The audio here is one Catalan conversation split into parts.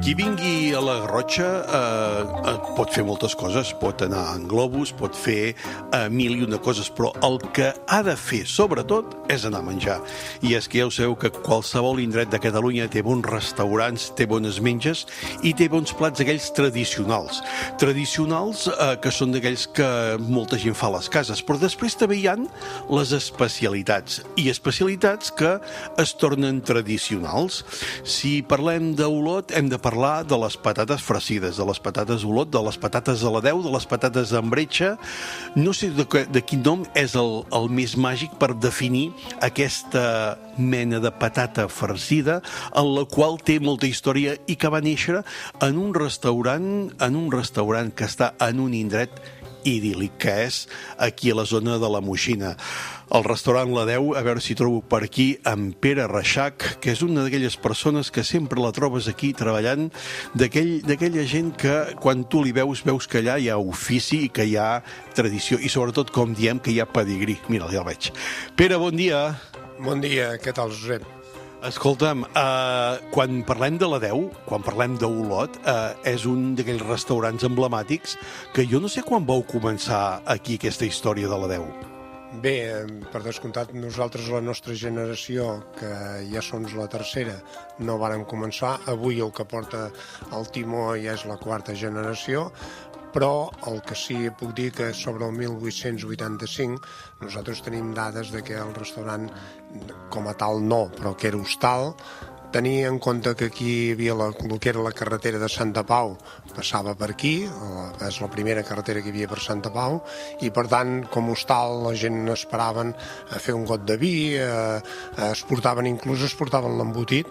Qui vingui a la Garrotxa pot fer moltes coses, pot anar en globus, pot fer mil i una coses, però el que ha de fer, sobretot, és anar a menjar. I és que ja ho sabeu que qualsevol indret de Catalunya té bons restaurants, té bones menges i té bons plats aquells tradicionals. Tradicionals que són d'aquells que molta gent fa a les cases, però després també hi ha les especialitats, i especialitats que es tornen tradicionals. Si parlem d'Olot, hem de parlar de les patates farcides, de les patates Olot, de les patates a la Déu, de les patates amb bretxa. No sé de quin nom és el més màgic per definir aquesta mena de patata farcida, en la qual té molta història i que va néixer en un restaurant que està en un indret idíl·lic, que és aquí a la zona de la Moixina. El restaurant La Déu, a veure si trobo per aquí en Pere Reixac, que és una d'aquelles persones que sempre la trobes aquí treballant, d'aquella gent que quan tu li veus que allà hi ha ofici i que hi ha tradició i sobretot, com diem, que hi ha pedigrí. Mira, ja el veig. Pere, bon dia. Bon dia, què tal, Josep? Escolta'm, quan parlem de La Déu, quan parlem d'Olot, és un d'aquells restaurants emblemàtics que jo no sé quan vau començar aquí aquesta història de La Déu. Bé, per descomptat, nosaltres, la nostra generació, que ja som la tercera, no vàrem començar. Avui el que porta el timó ja és la quarta generació, però el que sí puc dir que sobre el 1885 nosaltres tenim dades de que el restaurant com a tal no, però que era hostal. Tenia en compte que aquí hi havia el que era la carretera de Santa Pau, passava per aquí, és la primera carretera que hi havia per Santa Pau, i per tant, com hostal, la gent esperaven a fer un got de vi, inclús es portaven l'embotit,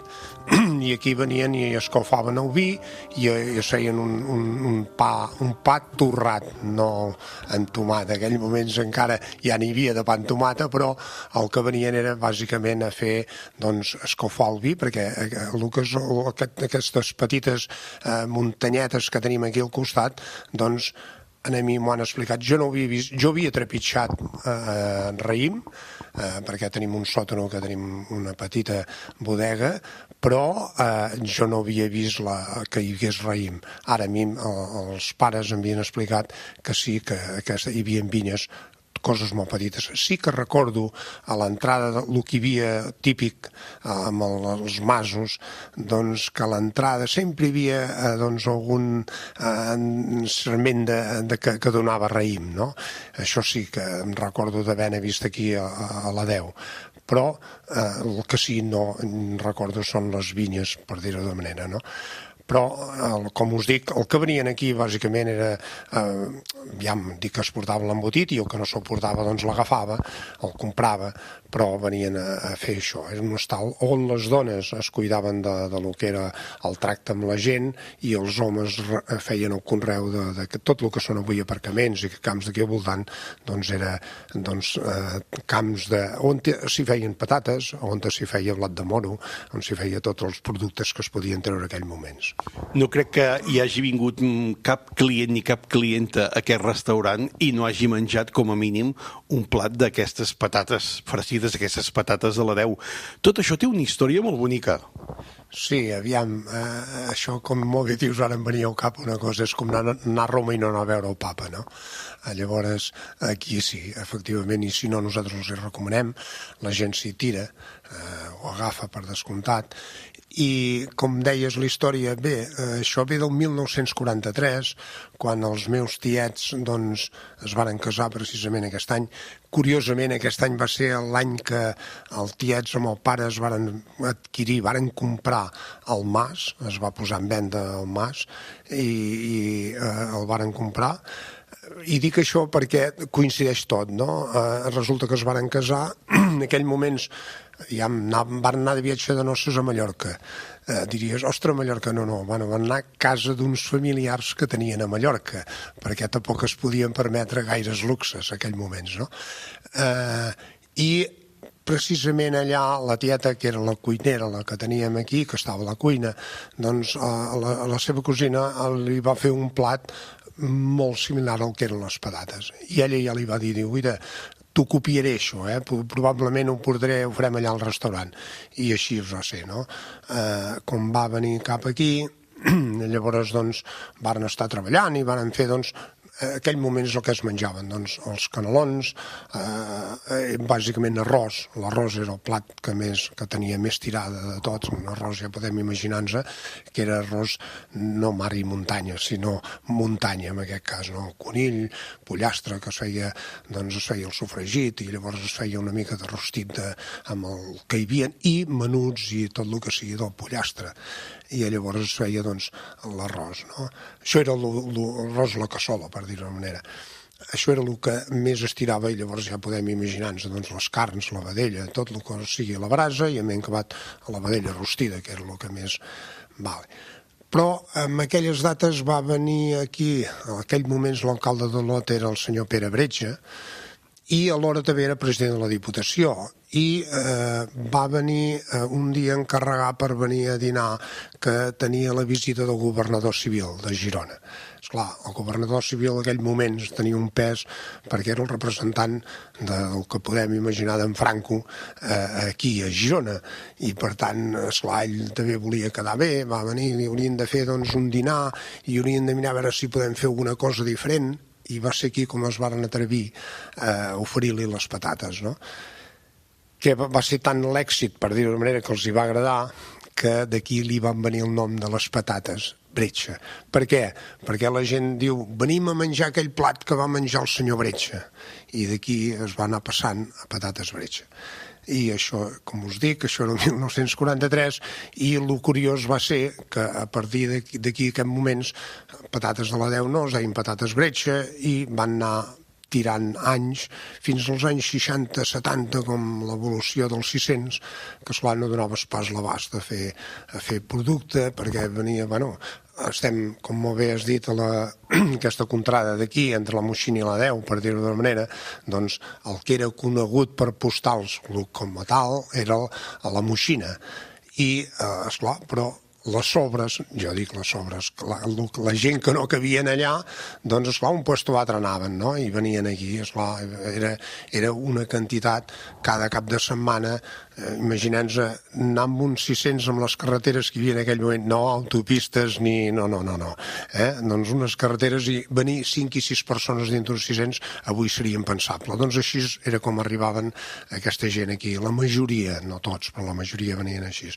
i aquí venien i escalfaven el vi i es feien un pa torrat, no en tomata. En aquells moments encara ja n'hi havia de pa en tomata, però el que venien era bàsicament a fer, doncs, escalfar el vi, perquè aquestes petites muntanyetes que tenim aquí al costat, doncs a mi m'ho han explicat. Jo no ho havia vist, jo havia trepitjat raïm, perquè tenim un sòtano que tenim una petita bodega, però jo no havia vist que hi hagués raïm. Ara a mi els pares em havien explicat que sí, que hi havia vinyes, coses molt petites. Sí que recordo a l'entrada el que hi havia típic amb els masos, doncs que a l'entrada sempre hi havia algun serment que donava raïm, no? Això sí que em recordo d'haver-ne vist aquí a la Déu. Però el que sí no recordo són les vinyes, per dir-ho de manera, no? Però, com us dic, el que venien aquí bàsicament era, ja em dic que es portava l'embotit i el que no se'l portava doncs l'agafava, el comprava, però venien a fer això. Era un hostal on les dones es cuidaven de lo que era el tracte amb la gent i els homes feien el conreu de tot el que són avui aparcaments i camps d'aquí al voltant, doncs era camps on s'hi feien patates, on s'hi feia blat de moro, on s'hi feia tots els productes que es podien treure en aquells moments. No crec que hi hagi vingut cap client ni cap clienta a aquest restaurant i no hagi menjat com a mínim un plat d'aquestes patates farcides, aquestes patates de la Déu. Tot això té una història molt bonica. Sí, aviam, això com molt bé dius, ara em venia al cap una cosa, és com anar a Roma i no anar a veure el papa, no? Llavors, aquí sí, efectivament, i si no, nosaltres els hi recomanem, la gent s'hi tira, ho agafa per descomptat, i com deies la història, bé, això ve del 1943, quan els meus tiets doncs, es varen casar precisament aquest any. Curiosament, aquest any va ser l'any que els tiets amb el pare es varen adquirir, varen comprar el mas, es va posar en venda el mas i el varen comprar. I dic això perquè coincideix tot, no? Resulta que es varen casar, en aquells moments ja van anar de viatge de noces a Mallorca. Diries, ostres, a Mallorca, no, van anar a casa d'uns familiars que tenien a Mallorca, perquè tampoc es podien permetre gaires luxes en aquells moments, no? I precisament allà la tieta, que era la cuinera, la que teníem aquí, que estava a la cuina, doncs a la seva cosina li va fer un plat molt similar al que eren les patates. I ella ja li va dir, uita, t'ho copiaré això, probablement ho farem allà al restaurant. I així us va ser, no? Com va venir cap aquí, Llavors, doncs, varen estar treballant i varen fer, doncs, aquell moment és el que es menjaven, doncs, els canelons, bàsicament arròs. L'arròs era el plat que tenia més tirada de tots. Un arròs, ja podem imaginar-nos que era arròs no mar i muntanya, sinó muntanya, en aquest cas, no? Conill, pollastre, que es feia el sofregit, i llavors es feia una mica de rostit amb el que hi havia, i menuts i tot el que sigui del pollastre. I llavors es feia, doncs, l'arròs, no? Això era l'arròs a la cassola, per dir-ho d'una manera. Això era el que més estirava, i llavors ja podem imaginar-nos, doncs, les carns, la vedella, tot el que sigui a la brasa, i hem acabat a la vedella rostida, que era el que més... Però en aquelles dates va venir aquí, en aquell moments l'alcalde d'Olot era el senyor Pere Bretxa, i alhora també era president de la Diputació, i va venir un dia encarregar per venir a dinar, que tenia la visita del governador civil de Girona. Esclar, el governador civil en aquell moment tenia un pes perquè era el representant del que podem imaginar d'en Franco aquí a Girona, i per tant, esclar, ell també volia quedar bé, va venir, i haurien de fer, doncs, un dinar, i haurien de mirar a veure si podem fer alguna cosa diferent, i va ser aquí com es varen atrevir a oferir-li les patates, no? Que va ser tant l'èxit, per dir-ho d'una manera, que els hi va agradar, que d'aquí li van venir el nom de les patates Bretxa. Per què? Perquè la gent diu, venim a menjar aquell plat que va menjar el senyor Bretxa, i d'aquí es va anar passant a patates Bretxa. I això, com us dic, això era el 1943, i el curiós va ser que a partir d'aquí, aquests moments, patates de la Deu no, es deien patates Bretxa, i van anar tirant anys, fins als anys 60-70, com l'evolució dels 600, que esclar no donaves pas l'abast a fer producte, perquè venia, estem, com molt bé has dit, a aquesta contrada d'aquí, entre la Moixina i la Deu, per dir-ho d'una manera, doncs el que era conegut per postals com a tal era a la Moixina. I, esclar, però les sobres, jo dic les sobres, la gent que no cabien allà, doncs, esclar, un puesto o altre anaven, no? I venien aquí, esclar, era una quantitat cada cap de setmana. Imaginem-nos anar amb uns 600 amb les carreteres que hi havia en aquell moment, no autopistes ni... no. Doncs unes carreteres, i venir 5 i 6 persones dintre dels 600 avui seria impensable. Doncs així era com arribaven aquesta gent aquí. La majoria, no tots, però la majoria venien així.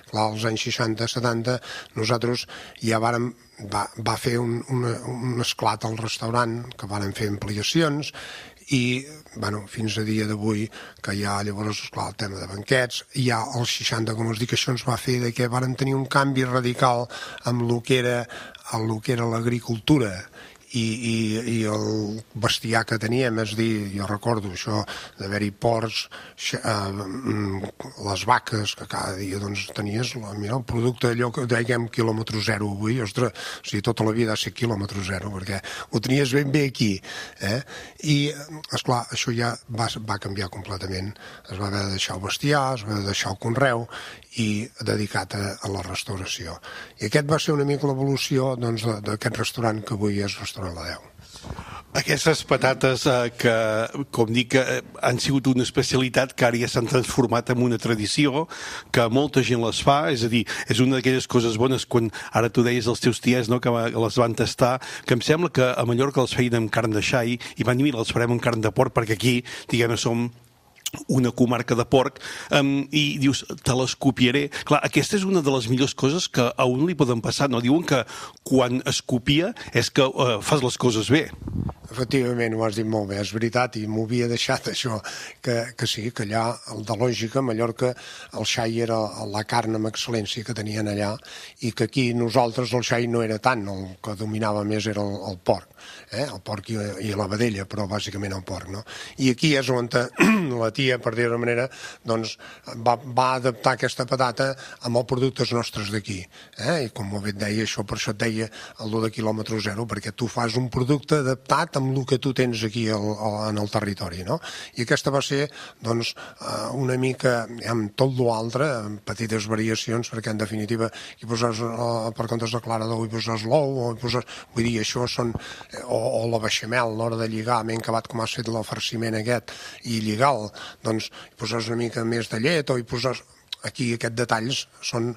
Clar, als anys 60-70 nosaltres ja va fer un esclat al restaurant, que vàrem fer ampliacions, i fins a dia d'avui, que hi ha llavors, esclar, el tema de banquets, hi ha els 60, com us dic, això ens va fer que vàrem tenir un canvi radical amb el que era l'agricultura i el bestiar que teníem, és a dir, jo recordo això d'haver-hi porcs, les vaques, que cada dia doncs tenies el producte allò que dèiem quilòmetre zero avui, ostres, o sigui, tota la vida ha de ser quilòmetre zero, perquè ho tenies ben bé aquí, i, esclar, això ja va canviar completament, es va haver de deixar el bestiar, es va haver de deixar el conreu, i dedicat a la restauració. I aquest va ser una mica l'evolució d'aquest restaurant que avui és Restaurant La Deu. Aquestes patates que, com dic, han sigut una especialitat que ara ja s'han transformat en una tradició, que molta gent les fa, és a dir, és una d'aquelles coses bones, quan ara tu deies als teus ties, no, que les van tastar, que em sembla que a Mallorca les feien amb carn de xai, i van dir, mira, les farem amb carn de porc, perquè aquí, diguem-ne, som una comarca de porc, i dius, te les copiaré. Clar, aquesta és una de les millors coses que a un li poden passar, no? Diuen que quan es copia és que fas les coses bé. Efectivament, ho has dit molt bé, és veritat, i m'ho havia deixat això, que sí, que allà, de lògica, a Mallorca, el xai era la carn amb excel·lència que tenien allà, i que aquí nosaltres el xai no era tant, el que dominava més era el porc, el porc i la vedella, però bàsicament el porc, no? I aquí és on la tia, per dir-ho d'una manera, doncs va adaptar aquesta patata amb els productes nostres d'aquí, i com molt bé et deia, per això et deia el de quilòmetre zero, perquè tu fas un producte adaptat amb el que tu tens aquí en el territori, no? I aquesta va ser, doncs, una mica, amb tot l'altre, amb petites variacions, perquè en definitiva hi poses, per comptes de clara d'ou, hi poses l'ou, o hi poses, vull dir, això són, o la beixamel, a l'hora de lligar, m'he acabat com has fet el farciment aquest, i lligar-lo, doncs hi poses una mica més de llet, o hi poses, aquí aquests detalls són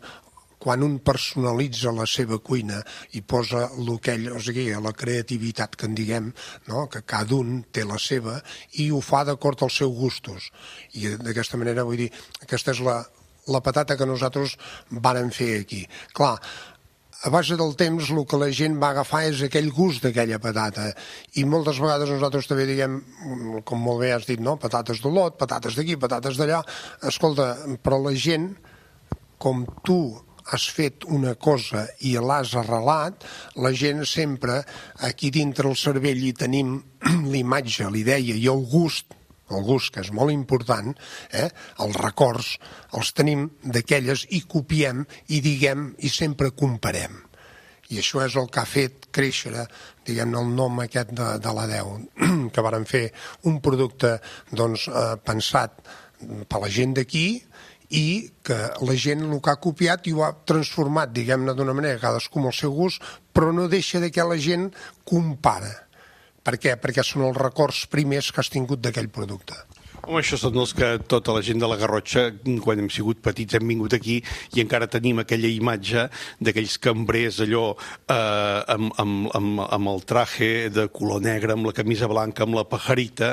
quan un personalitza la seva cuina i posa o sigui, la creativitat que en diguem, no? Que cada un té la seva i ho fa d'acord als seus gustos. I d'aquesta manera, vull dir, aquesta és la patata que nosaltres vàrem fer aquí. Clar, a base del temps el que la gent va agafar és aquell gust d'aquella patata i moltes vegades nosaltres també diguem, com molt bé has dit, no? Patates d'Olot, patates d'aquí, patates d'allà. Escolta, però la gent, com tu has fet una cosa i l'has arrelat, la gent sempre, aquí dintre el cervell hi tenim l'imatge, l'idea i el gust, que és molt important, els records, els tenim d'aquelles i copiem i diguem i sempre comparem. I això és el que ha fet créixer, diguem-ne, el nom aquest de la 10, que vàrem fer un producte pensat per la gent d'aquí i que la gent el que ha copiat i ho ha transformat, diguem-ne, d'una manera, cadascú amb el seu gust, però no deixa que la gent compara. Per què? Perquè són els records primers que has tingut d'aquell producte. Home, això són els que tota la gent de la Garrotxa, quan hem sigut petits, hem vingut aquí i encara tenim aquella imatge d'aquells cambrers allò amb el traje de color negre, amb la camisa blanca, amb la pajarita,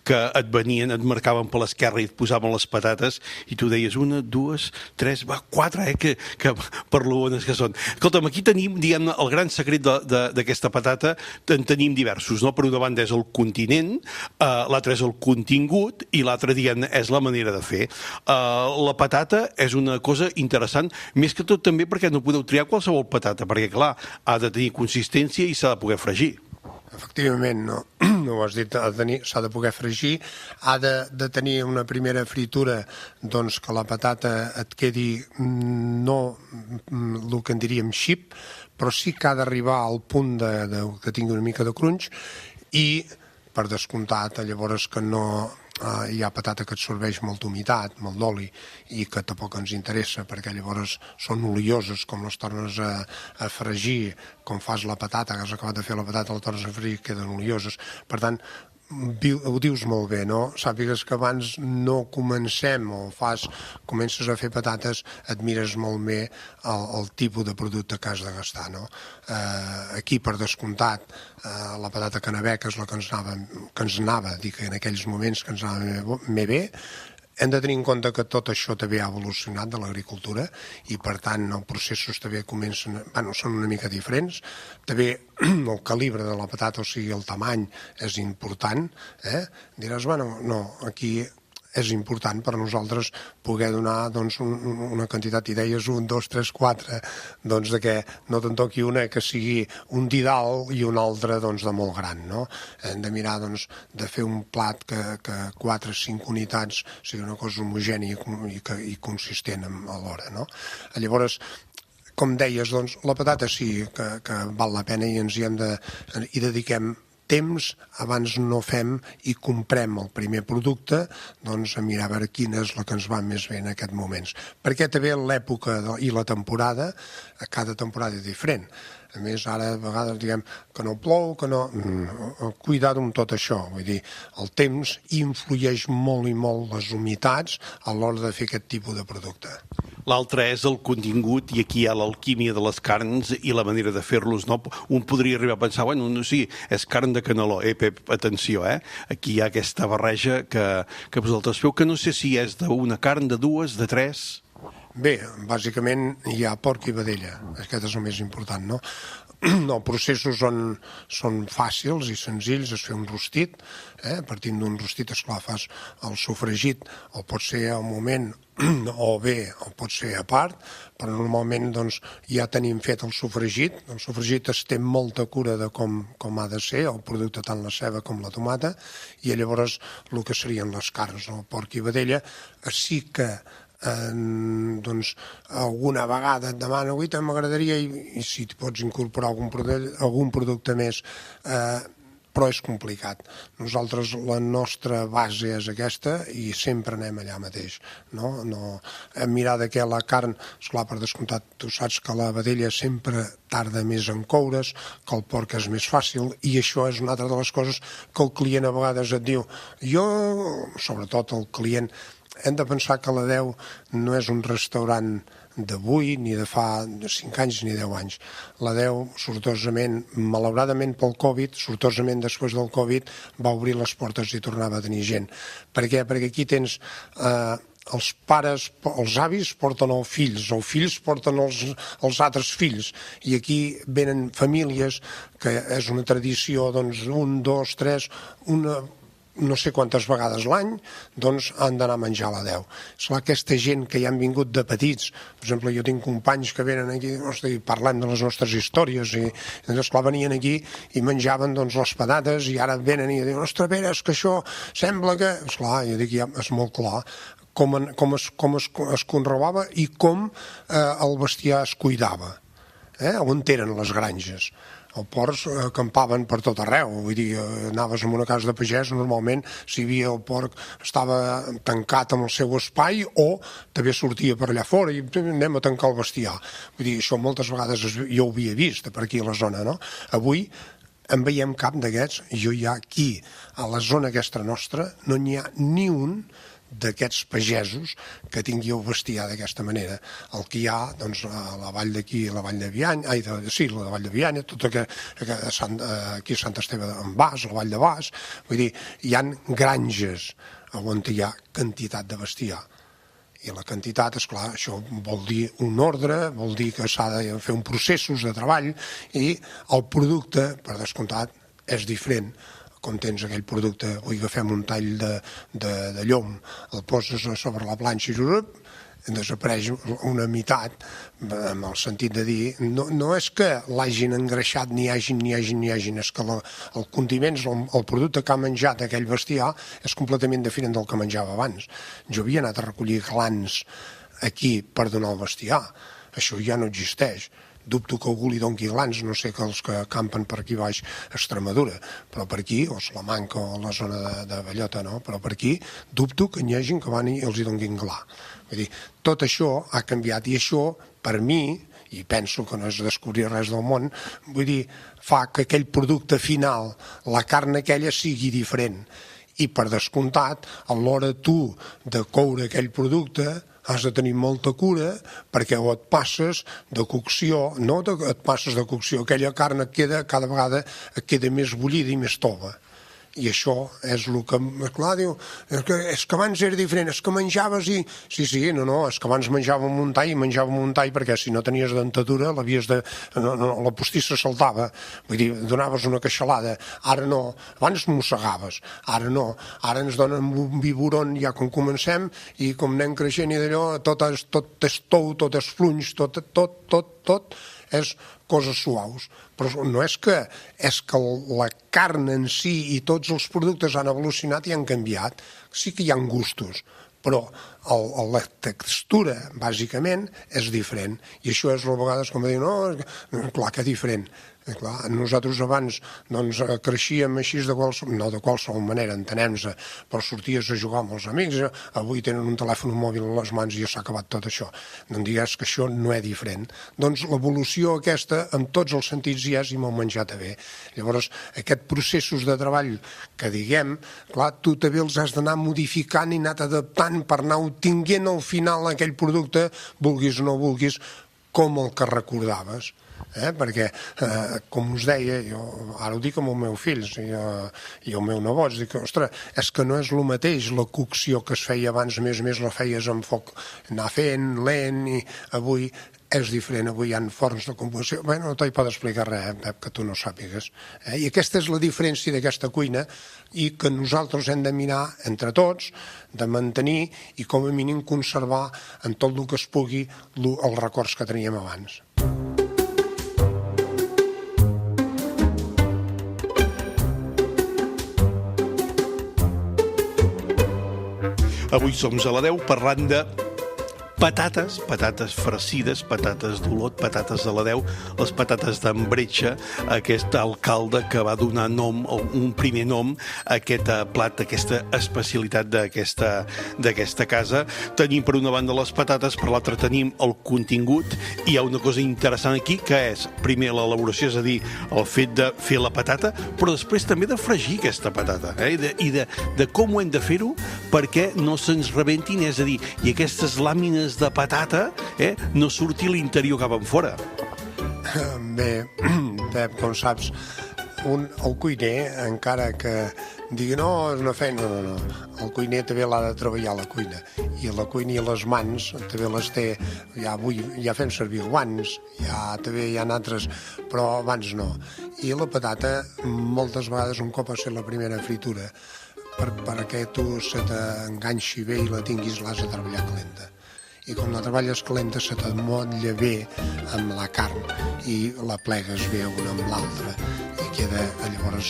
que et venien, et marcaven per l'esquerra i et posaven les patates i tu deies 1, 2, 3, 4, que per lo bones que són. Escolta'm, aquí tenim, diguem-ne, el gran secret d'aquesta patata, en tenim diversos, no? Per una banda és el continent, l'altre és el contingut, i l'altre, diguem-ne, és la manera de fer. La patata és una cosa interessant, més que tot també perquè no podeu triar qualsevol patata, perquè, clar, ha de tenir consistència i s'ha de poder fregir. Efectivament, no ho has dit, s'ha de poder fregir, ha de tenir una primera fritura, doncs que la patata et quedi no el que en diríem xip, però sí que ha d'arribar al punt que tingui una mica de crunch i, per descomptat, llavors que no hi ha patata que absorbeix molta humitat, molt d'oli, i que tampoc ens interessa, perquè llavors són olioses, com les tornes a fregir, com fas la patata, que has acabat de fer la patata, la tornes a fregir, queden olioses. Per tant, ho dius molt bé, no? Sàpigues que abans no comencem o comences a fer patates, et mires molt bé el tipus de producte que has de gastar, no? Aquí, per descomptat, la patata canabeca és la que ens anava, dic en aquells moments que ens anava més bé. Hem de tenir en compte que tot això també ha evolucionat de l'agricultura i, per tant, els processos també són una mica diferents. També el calibre de la patata, o sigui, el tamany, és important. Diràs, no, aquí és important per a nosaltres poder donar una quantitat d'idees, 1, 2, 3, 4, de que no te'n toqui una que sigui un didal i una altra de molt gran, no? Hem de mirar de fer un plat que 4 o 5 unitats sigui una cosa homogènia i consistent alhora, no? Llavors, com deies, la patata sí que val la pena i ens hi dediquem temps, abans no fem i comprem el primer producte, a mirar a veure quina és la que ens va més bé en aquests moments. Perquè també l'època i la temporada, cada temporada és diferent. A més, ara a vegades diguem que no plou, que no... Cuidado amb tot això, vull dir, el temps influeix molt i molt les humitats a l'hora de fer aquest tipus de producte. L'altre és el contingut, i aquí hi ha l'alquímia de les carns i la manera de fer-los, no? Un podria arribar a pensar, bueno, no sé, és carn de caneló. Pep, atenció, aquí hi ha aquesta barreja que vosaltres feu, que no sé si és d'una carn, de 2, de 3... Bé, bàsicament hi ha porc i vedella, aquest és el més important, no? Els processos són fàcils i senzills, es fer un rostit, partint d'un rostit, esclar, fas el sofregit, o pot ser al moment, o bé, o pot ser a part, però normalment ja tenim fet el sofregit es té molta cura de com ha de ser, el producte, tant la ceba com la tomata, i llavors el que serien les carns, el porc i vedella, sí que alguna vegada et demana, avui m'agradaria, i si pots incorporar algun producte més, però és complicat. Nosaltres, la nostra base és aquesta i sempre anem allà mateix, no? Mirar que la carn, esclar, per descomptat, tu saps que la vedella sempre tarda més en coure's, que el porc és més fàcil, i això és una altra de les coses que el client a vegades et diu. Sobretot el client, hem de pensar que la 10 no és un restaurant d'avui, ni de fa 5 anys ni 10 anys. La DEU, sortosament, malauradament pel Covid, sortosament després del Covid, va obrir les portes i tornava a tenir gent. Per què? Perquè aquí tens els pares, els avis porten els fills porten els altres fills, i aquí venen famílies que és una tradició, doncs, 1, 2, 3, no sé quantes vegades l'any, doncs han d'anar a menjar a la DEU. Esclar, aquesta gent que ja han vingut de petits, per exemple, jo tinc companys que venen aquí i parlem de les nostres històries, i esclar, venien aquí i menjaven doncs les patates, i ara venen i diuen, ostres, Pere, és que això sembla que... Esclar, jo dic, ja és molt clar com es conreuava i com el bestiar es cuidava, on eren les granges. Els porcs acampaven per tot arreu, vull dir, anaves en una casa de pagès, normalment si hi havia el porc estava tancat en el seu espai o també sortia per allà fora i anem a tancar el bestiar. Vull dir, això moltes vegades jo ho havia vist per aquí a la zona, no? Avui en veiem cap d'aquests, jo ja aquí, a la zona aquesta nostra, no n'hi ha ni un d'aquests pagesos que tingui el bestiar d'aquesta manera. El que hi ha, doncs, a la vall d'aquí, la vall de Bianya, la vall de Bianya, tot aquí a Sant Esteve en Bas, la vall de Bas, vull dir, hi ha granges on hi ha quantitat de bestiar. I la quantitat, esclar, això vol dir un ordre, vol dir que s'ha de fer un processos de treball, i el producte, per descomptat, és diferent. Com tens aquell producte, avui agafem un tall de llom, el poses sobre la planxa i desapareix una meitat, en el sentit de dir, no és que l'hagin engreixat ni hagin, és que el condiment, el producte que ha menjat aquell bestiar és completament diferent del que menjava abans. Jo havia anat a recollir glans aquí per donar el bestiar, això ja no existeix. Dubto que algú li doni glans, no sé que els que campen per aquí baix a Extremadura, però per aquí, o Salamanca o la zona de Bellota, no? Però per aquí dubto que n'hi hagi que van i els hi donin gla. Vull dir, tot això ha canviat, i això, per mi, i penso que no és descobrir res del món, vull dir, fa que aquell producte final, la carn aquella, sigui diferent. I per descomptat, a l'hora tu de coure aquell producte, has de tenir molta cura, perquè o et passes de cocció, et passes de cocció, aquella carn cada vegada queda més bullida i més tova. I això és el que, clar, diu, és que abans era diferent, és que menjaves i... Sí, és que abans menjàvem un tall, perquè si no tenies dentadura la postissa saltava, vull dir, donaves una queixalada, ara no, abans mossegaves, ara no, ara ens donen un biberon ja quan comencem i com anem creixent i d'allò, tot és tou, tot és flunys, tot és coses suaus, però no és que la carn en si i tots els productes han evolucionat i han canviat. Sí que hi ha gustos, però la textura, bàsicament, és diferent. I això és a vegades com dir, no, clar que és diferent. Clar, nosaltres abans creixíem així no de qualsevol manera, entenem-se, però sorties a jugar amb els amics, avui tenen un telèfon mòbil a les mans i ja s'ha acabat tot això. No em digues que això no és diferent. Doncs l'evolució aquesta, en tots els sentits hi és, i m'ho menjar també. Llavors, aquests processos de treball que diguem, clar, tu també els has d'anar modificant i anar adaptant per anar obtinguent al final aquell producte, vulguis o no vulguis, com el que recordaves. Perquè, com us deia, jo ara ho dic amb els meus fills i el meu nebot, dic, ostres, és que no és el mateix la cocció que es feia abans, més la feies amb foc, anar fent, lent, i avui és diferent, avui hi ha forns de combustió. Bé, no t'hi pot explicar res, Pep, que tu no sàpigues. I aquesta és la diferència d'aquesta cuina, i que nosaltres hem de mirar entre tots, de mantenir i com a mínim conservar en tot el que es pugui els records que teníem abans. Avui som a la 10 parlant de patates farcides, patates d'Olot, patates de la 10, les patates d'Embretxa, aquest alcalde que va donar nom, un primer nom, a aquest plat, a aquesta especialitat d'aquesta casa. Tenim per una banda les patates, per l'altra tenim el contingut, i hi ha una cosa interessant aquí, que és, primer, l'elaboració, és a dir, el fet de fer la patata, però després també de fregir aquesta patata, i de com ho hem de fer-ho perquè no se'ns rebentin, és a dir, i aquestes làmines fulles de patata no surti l'interior cap enfora. Bé, Pep, com saps, el cuiner, encara que digui no, és una feina, no. El cuiner també l'ha de treballar a la cuina. I la cuina i les mans també les té, ja fem servir guants, també hi ha altres, però abans no. I la patata, moltes vegades, un cop ha set la primera fritura, perquè tu se t'enganxi bé i la tinguis, l'has de treballar calenta. I com la treballes calenta se t'emmotlla bé amb la carn i la plegues bé una amb l'altra i queda, llavors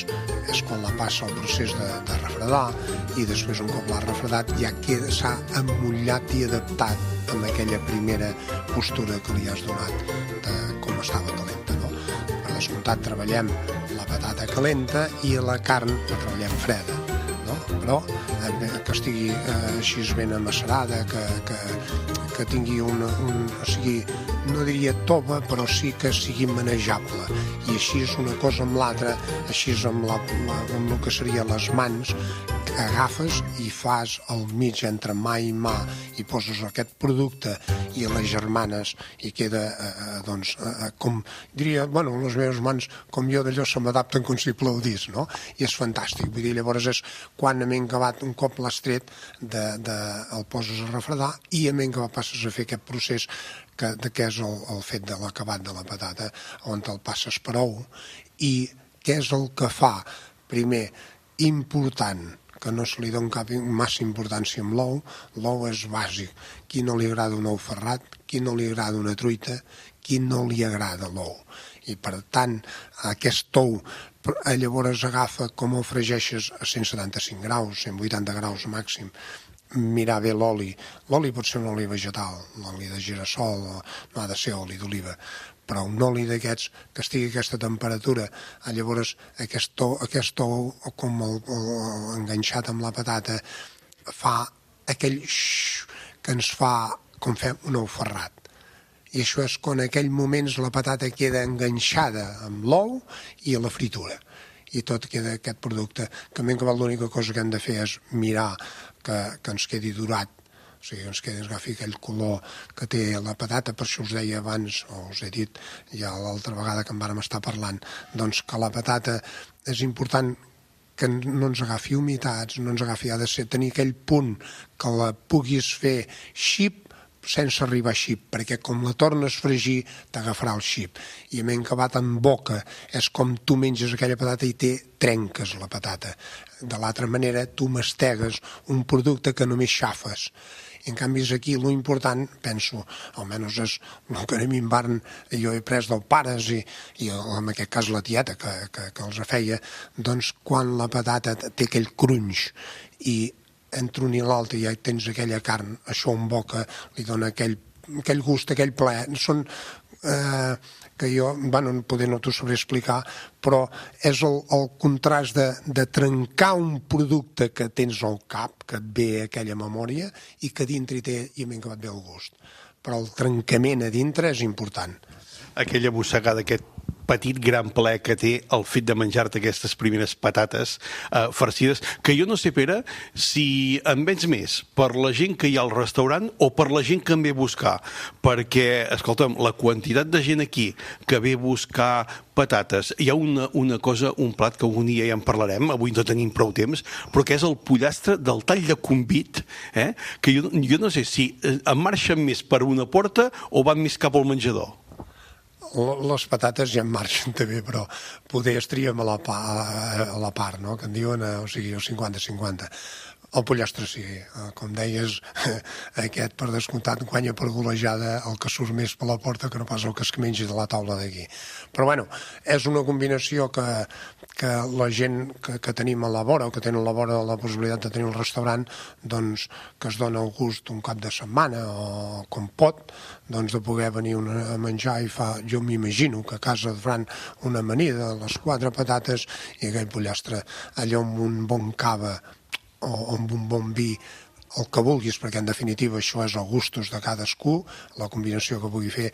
és quan la passa el procés de refredar i després un cop l'ha refredat ja s'ha emmotlat i adaptat amb aquella primera postura que li has donat de com estava calenta, no? Per descomptat treballem la patata calenta i la carn la treballem freda, no? Però que estigui així ben amacerada, que tingui o sigui, no diria tova, però sí que sigui manejable. I així és una cosa amb l'altra, així és amb el que seria les mans, que agafes i fas al mig entre mà i mà i poses aquest producte i les germanes i queda, doncs, com diria, bueno, les meves mans, com jo d'allò se m'adapten com si plaudís, no? I és fantàstic. Vull dir, llavors és quan a mi acabat, un cop l'has tret, el poses a refredar i a mi acabat passes a fer aquest procés que és el fet de l'acabat de la patata, on el passes per ou i què és el que fa? Primer, important, que no se li dona massa importància amb l'ou. L'ou és bàsic. Qui no li agrada un ou ferrat, qui no li agrada una truita, qui no li agrada l'ou. I per tant, aquest ou llavors agafa com el fregeixes a 175 graus, 180 graus màxim, mirar bé l'oli. L'oli pot ser un oli vegetal, l'oli de girassol, no ha de ser oli d'oliva, però un oli d'aquests que estigui a aquesta temperatura, llavors aquest ou com enganxat amb la patata fa aquell que ens fa com fem un ou ferrat. I això és quan en aquell moments la patata queda enganxada amb l'ou i a la fritura. I tot queda aquest producte, que a mi l'única cosa que hem de fer és mirar que ens quedi durat, o sigui, que ens agafi aquell color que té la patata. Per això us deia abans, o us he dit ja l'altra vegada que en vàrem estar parlant, doncs que la patata és important que no ens agafi humitats, no ens agafi, ha de ser tenir aquell punt que la puguis fer xip sense arribar a xip, perquè com la tornes a fregir t'agafarà el xip. I a mi acabat en boca és com tu menges aquella patata i trenques la patata. De l'altra manera tu mastegues un producte que només xafes. En canvi, és aquí l'important, penso, almenys és el que a mi en varen, jo he pres del pares i en aquest cas la tieta que els feia, doncs quan la patata té aquell crunch i entre un i l'altre ja tens aquella carn, això en boca li dona aquell gust, aquell plaer. Són que jo, bueno, poder no t'ho sabré explicar, però és el contrast de trencar un producte que tens al cap, que et ve aquella memòria, i que dintre hi té, i a mi que et ve el gust. Però el trencament a dintre és important. Aquella mossegada, aquest petit gran plaer que té el fet de menjar-te aquestes primeres patates farcides, que jo no sé, Pere, si en vens més per la gent que hi ha al restaurant o per la gent que en ve a buscar, perquè, escolta'm, la quantitat de gent aquí que ve a buscar patates, hi ha una cosa, un plat que algun dia ja en parlarem, avui no tenim prou temps, però que és el pollastre del tall de convit, que jo no sé si en marxen més per una porta o van més cap al menjador. Les patates ja en marxen també, però poder estríem a la part, no? Que en diuen, o sigui, el 50-50. El pollastre sí, com deies, aquest per descomptat guanya per golejada el que surt més per la porta que no pas el que es mengi de la taula d'aquí. Però bueno, és una combinació que la gent que tenim a la vora o que tenen a la vora la possibilitat de tenir un restaurant, doncs que es dona el gust un cap de setmana o com pot, doncs de poder venir a menjar i jo m'imagino que a casa faran una amanida, les 4 patates i aquell pollastre allò amb un bon cava o amb un bon vi el que vulguis, perquè en definitiva això és el gustos de cadascú, la combinació que pugui fer,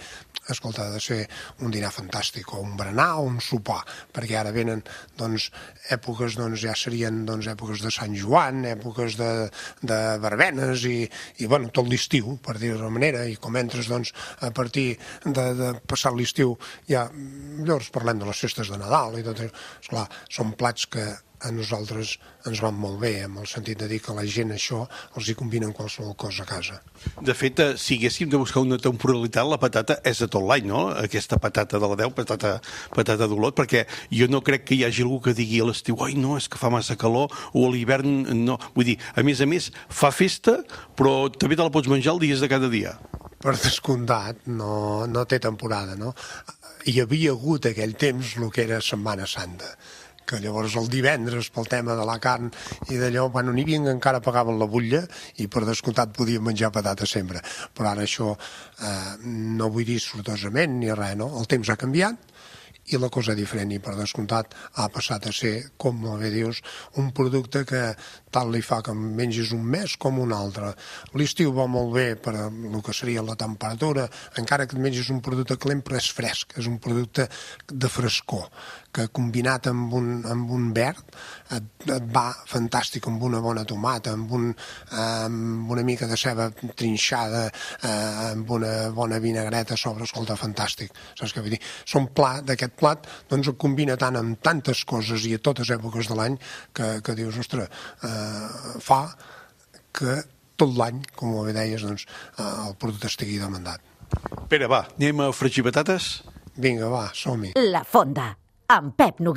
escolta, ha de ser un dinar fantàstic, o un berenar o un sopar, perquè ara venen doncs, èpoques, doncs, ja serien doncs, èpoques de Sant Joan, èpoques de verbenes i bueno, tot l'estiu, per dir-ho d'una manera, i com entres doncs, a partir de passar l'estiu, ja llavors parlem de les festes de Nadal i tot això. Esclar, són plats que a nosaltres ens van molt bé, en el sentit de dir que la gent això els hi combinen qualsevol cosa a casa. De fet, si haguéssim de buscar una temporalitat, la patata és de tot l'any, no? Aquesta patata de la Déu, patata d'Olot, perquè jo no crec que hi hagi algú que digui a l'estiu, ai, no, és que fa massa calor, o a l'hivern, no. Vull dir, a més, fa festa, però també te la pots menjar els dies de cada dia. Per descomptat, no té temporada, no? Hi havia hagut aquell temps el que era Setmana Santa, que llavors el divendres pel tema de la carn i d'allò, bueno, n'hi havia que encara pagaven la butlla i per descomptat podien menjar patata sempre, però ara això no vull dir sortosament ni res, no? El temps ha canviat i la cosa és diferent i per descomptat ha passat a ser, com molt bé dius, un producte que tant li fa que mengis un mes com un altre. L'estiu va molt bé per el que seria la temperatura, encara que et mengis un producte calent però és fresc, és un producte de frescor, que combinat amb un verd et va fantàstic, amb una bona tomata, amb una mica de ceba trinxada, amb una bona vinagreta a sobre, escolta, fantàstic. Saps què vull dir? Aquest plat doncs, el combina tant amb tantes coses i a totes èpoques de l'any que dius, ostres, fa que tot l'any, com bé deies, doncs, el producte estigui demandat. Pere, va, anem a fregir patates? Vinga, va, som-hi. La Fonda, amb Pep Noguer.